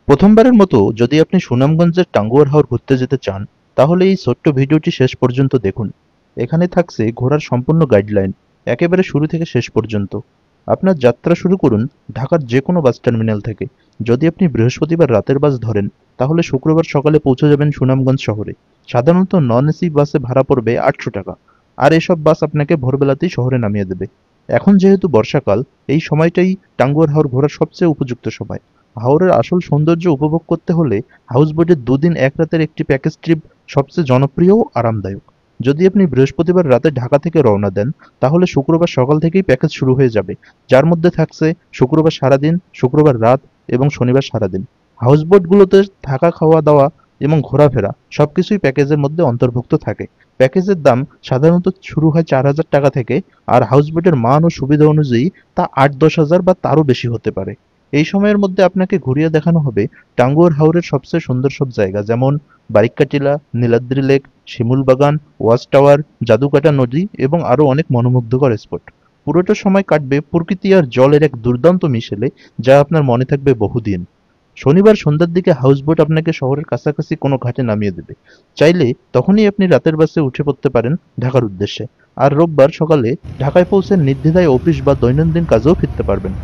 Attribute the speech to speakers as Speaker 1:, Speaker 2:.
Speaker 1: প্রথমবারের মতো যদি আপনি সুনামগঞ্জের টাঙ্গুয়ার হাওর ঘুরতে যেতে চান, তাহলে এই ছোট্ট ভিডিওটি শেষ পর্যন্ত দেখুন। এখানে থাকছে ঘোরার সম্পূর্ণ গাইডলাইন, একেবারে শুরু থেকে শেষ পর্যন্ত। আপনার যাত্রা শুরু করুন ঢাকার যে কোনো বাস টার্মিনাল থেকে। যদি আপনি বৃহস্পতিবার রাতের বাস ধরেন, তাহলে শুক্রবার সকালে পৌঁছে যাবেন সুনামগঞ্জ শহরে। সাধারণত নন এসি বাসে ভাড়া পড়বে ৮০০ টাকা, আর এসব বাস আপনাকে ভোরবেলাতেই শহরে নামিয়ে দেবে। এখন যেহেতু বর্ষাকাল, এই সময়টাই টাঙ্গুয়ার হাওর ঘোরার সবচেয়ে উপযুক্ত সময়। হাওরের আসল সৌন্দর্য উপভোগ করতে হলে হাউসবোটে ২ দিন ১ রাতের একটি প্যাকেজ ট্রিপ সবচেয়ে জনপ্রিয় ও আরামদায়ক। যদি আপনি বৃহস্পতিবার রাতে ঢাকা থেকে রওনা দেন, তাহলে শুক্রবার সকাল থেকেই প্যাকেজ শুরু হয়ে যাবে, যার মধ্যে থাকছে শুক্রবার সারাদিন, শুক্রবার রাত এবং শনিবার সারাদিন। হাউসবোটগুলোতে থাকা, খাওয়া দাওয়া এবং ঘোরাফেরা সবকিছুই প্যাকেজের মধ্যে অন্তর্ভুক্ত থাকে। প্যাকেজের দাম সাধারণত শুরু হয় ৪,০০০ টাকা থেকে, আর হাউসবোটের মান ও সুবিধা অনুযায়ী তা ৮-১০ হাজার বা তারও বেশি হতে পারে। এই সময়ের মধ্যে আপনাকে ঘুরিয়ে দেখানো হবে টাঙ্গুয়ার হাওরের সবচেয়ে সুন্দর সব জায়গা, যেমন বারিক্কা টিলা, নীলাদ্রি লেক, শিমুল বাগান, ওয়াচ টাওয়ার, জাদুকাটা নদী এবং আরও অনেক মনোমুগ্ধকর স্পট। পুরোটা সময় কাটবে প্রকৃতি আর জলের এক দুর্দান্ত মিশেলে, যা আপনার মনে থাকবে বহুদিন। শনিবার সন্ধ্যার দিকে হাউসবোট আপনাকে শহরের কাছাকাছি কোনো ঘাটে নামিয়ে দেবে। চাইলে তখনই আপনি রাতের বাসে উঠে পড়তে পারেন ঢাকার উদ্দেশ্যে। আর রোববার সকালে ঢাকায় পৌঁছে নির্দ্বিধায় অফিস বা দৈনন্দিন কাজেও ফিরতে পারবেন।